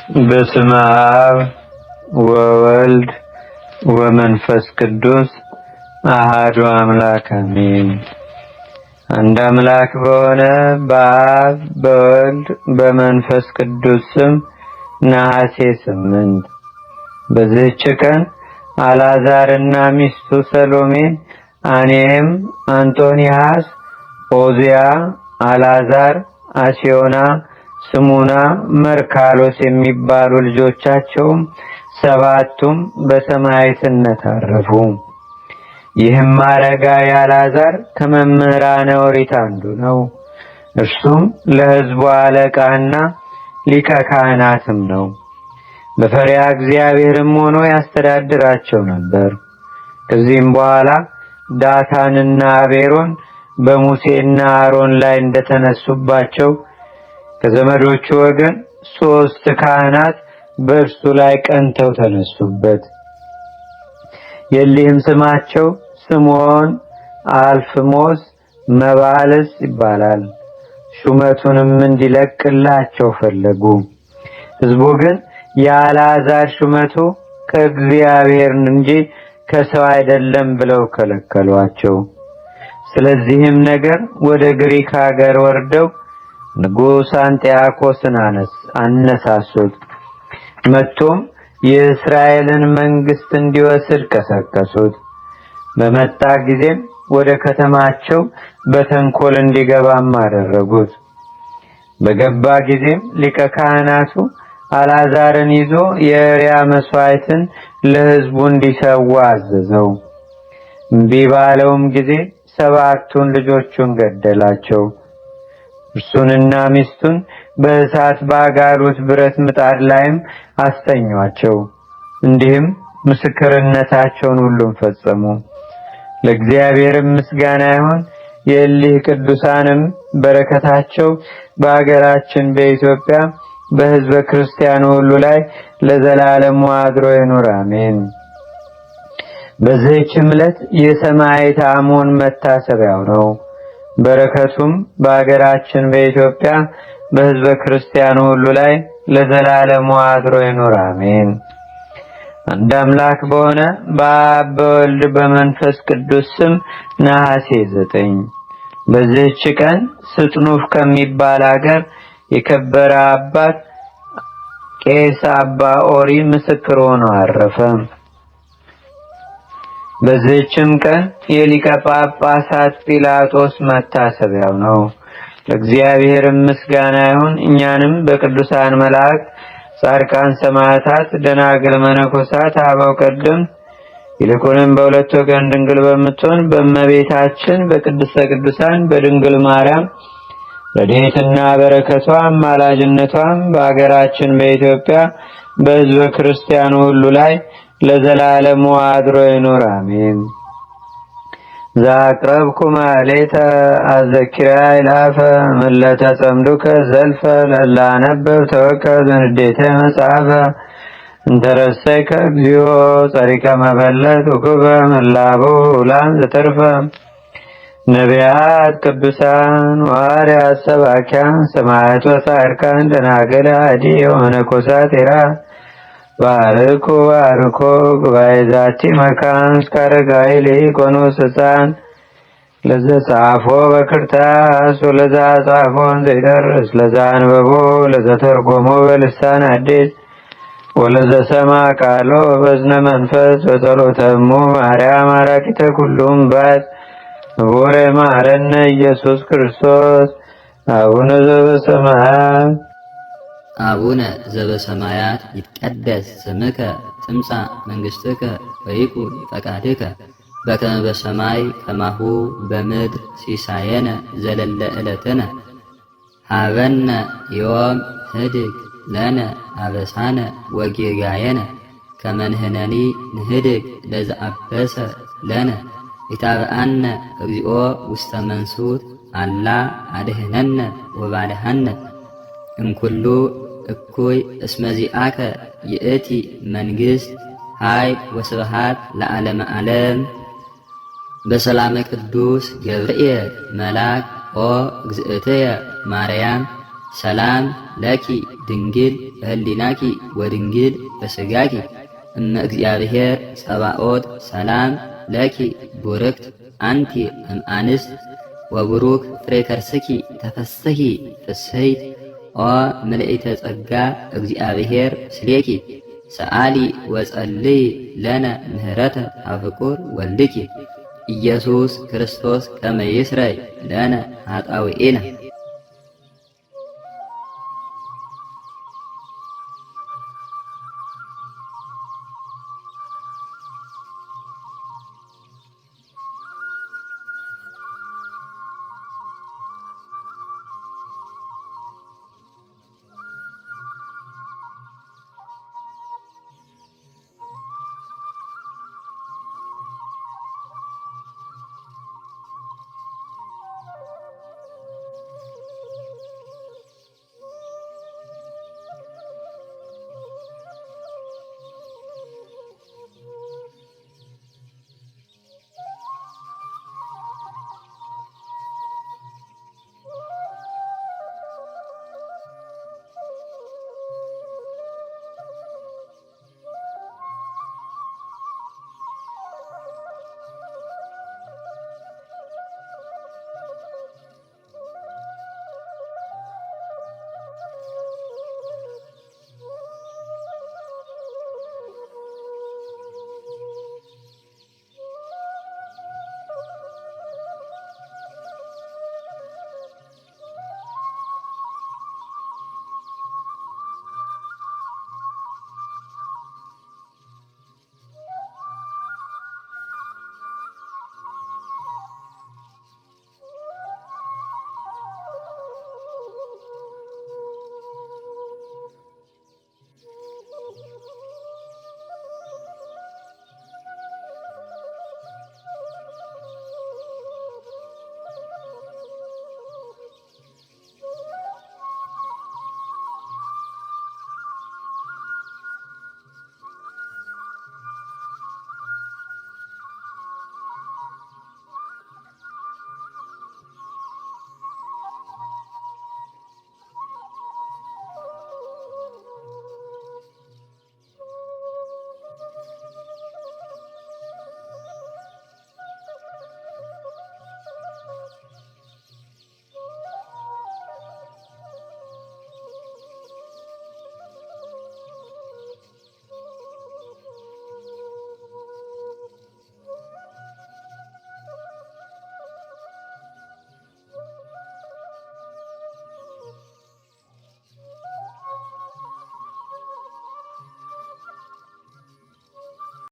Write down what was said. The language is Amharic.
በስመ አብ ወወልድ ወመንፈስ ቅዱስ አሐዱ አምላክ አሜን። አንድ አምላክ በሆነ በአብ በወልድ በመንፈስ ቅዱስ ስም ነሐሴ 8 በዚህች ቀን አልዓዛርና ሚስቱ ሰሎሜን፣ አኔም፣ አንጦንያስ፣ ኦዚያ፣ አልዓዛር፣ አሲዮና፣ ስሙና፣ መርካሎስ የሚባሉ ልጆቻቸውም ሰባቱም በሰማዕትነት አረፉ። ይህም አረጋዊ አልዓዛር ከመምህራነ ኦሪት አንዱ ነው። እርሱም ለሕዝቡ አለቃና ሊቀ ካህናትም ነው። በፈሪሃ እግዚአብሔርም ሆኖ ያስተዳድራቸው ነበር። ከዚህም በኋላ ዳታንና አቤሮን በሙሴና አሮን ላይ እንደተነሱባቸው ከዘመዶቹ ወገን 3 ካህናት በእርሱ ላይ ቀንተው ተነሱበት። የሊህም ስማቸው ስምዖን፣ አልፍሞስ፣ መባልስ ይባላል። ሹመቱንም እንዲለቅላቸው ፈለጉ። ሕዝቡ ግን የአልዓዛር ሹመቱ ከእግዚአብሔር እንጂ ከሰው አይደለም ብለው ከለከሏቸው። ስለዚህም ነገር ወደ ግሪክ ሀገር ወርደው ንጉሥ አንጢያኮስን አነሳሱት። መጥቶም የእስራኤልን መንግስት እንዲወስድ ቀሰቀሱት። በመጣ ጊዜም ወደ ከተማቸው በተንኮል እንዲገባም አደረጉት። በገባ ጊዜም ሊቀ ካህናቱ አልዓዛርን ይዞ የእሪያ መስዋዕትን ለሕዝቡ እንዲሰዋ አዘዘው። እምቢ ባለውም ጊዜ 7ቱን ልጆቹን ገደላቸው። እርሱንና ሚስቱን በእሳት ባጋሉት ብረት ምጣድ ላይም አስተኟቸው። እንዲህም ምስክርነታቸውን ሁሉም ፈጸሙ። ለእግዚአብሔርም ምስጋና ይሁን። የእሊህ ቅዱሳንም በረከታቸው በአገራችን በኢትዮጵያ በሕዝበ ክርስቲያኑ ሁሉ ላይ ለዘላለሙ አድሮ ይኑር፣ አሜን። በዚህች ዕለት የሰማዕት አሞን መታሰቢያው ነው። በረከቱም በአገራችን በኢትዮጵያ በሕዝበ ክርስቲያኑ ሁሉ ላይ ለዘላለሙ አድሮ ይኑር፣ አሜን። አንድ አምላክ በሆነ በአብ በወልድ በመንፈስ ቅዱስ ስም ነሐሴ 9 በዚህች ቀን ስጥኑፍ ከሚባል አገር የከበረ አባት ቄስ አባ ኦሪ ምስክር ሆኖ አረፈ። በዚህችም ቀን የሊቀ ጳጳሳት ጲላጦስ መታሰቢያው ነው። ለእግዚአብሔር ምስጋና ይሁን። እኛንም በቅዱሳን መላእክት፣ ጻድቃን፣ ሰማዕታት፣ ደናግል፣ መነኮሳት፣ አበው ቀደምት ይልቁንም በሁለት ወገን ድንግል በምትሆን በእመቤታችን በቅድስተ ቅዱሳን በድንግል ማርያም ረድኤትና በረከቷም አማላጅነቷም በአገራችን በኢትዮጵያ በሕዝበ ክርስቲያኑ ሁሉ ላይ ለዘላለሙ አድሮ ይኑር፣ አሜን። ዛቅረብኩ ማሌተ አዘኪራ ይላፈ መለተ ጸምዱከ ዘልፈ ለላነበብ ተወከብ ዘንዴተ መጽሐፈ እንተረሰይከ እግዚኦ ጸሪቀ መበለት ውኩበ መላቡ ውላን ዘተርፈ ነቢያት፣ ቅዱሳን፣ ሐዋርያት፣ ሰባኪያን፣ ሰማዕታት፣ ጻድቃን፣ ደናግል፣ አዲ ወመነኮሳት ሄራን ባርኩ ባርኮ ጉባኤ ዛቲ መካን እስከ አረጋዊ ሊቆኖስ ሕፃን ለዘጻፎ በክርታስ ወለዛ ጻፎን ዘይደርስ ለዛ አንበቦ ለዘተርጎሞ በልሳን አዲስ ወለዘሰማ ቃሎ በዝነ መንፈስ በጸሎተሙ ማርያም አራቂተ ኩሉም ባስ ወሬ ማረነ ኢየሱስ ክርስቶስ አቡነ ዘበሰማያት አቡነ ዘበሰማያት ይትቀደስ ስምከ ትምጻእ መንግሥትከ ወይኩን ፈቃድከ በከመ በሰማይ ከማሁ በምድር ሲሳየነ ዘለለ ዕለትነ ሀበነ ዮም ህድግ ለነ አበሳነ ወጌጋየነ ከመ ንሕነኒ ንህድግ ለዘአበሰ ለነ ኢታብአነ እግዚኦ ውስተ መንሱት አላ አድኅነነ ወባልሐነ እምኩሉ እኩይ እስመ ዚአከ ይእቲ መንግሥት ኃይል ወስብሐት ለዓለመ ዓለም። በሰላመ ቅዱስ ገብርኤል መልአክ ኦ እግዝእትየ ማርያም ሰላም ለኪ ድንግል በህሊናኪ ወድንግል በስጋኪ እመ እግዚአብሔር ጸባኦት ሰላም ለኪ ቡርክት አንቲ እምአንስት ወቡሩክ ፍሬ ከርስኪ ተፈስሒ ፍስሕት ኦ ምልዕተ ጸጋ እግዚአብሔር ምስሌኪ ሰአሊ ወጸልይ ለነ ምህረተ አፍቁር ወልድኪ ኢየሱስ ክርስቶስ ከመ ይስረይ ለነ ኃጣውኢነ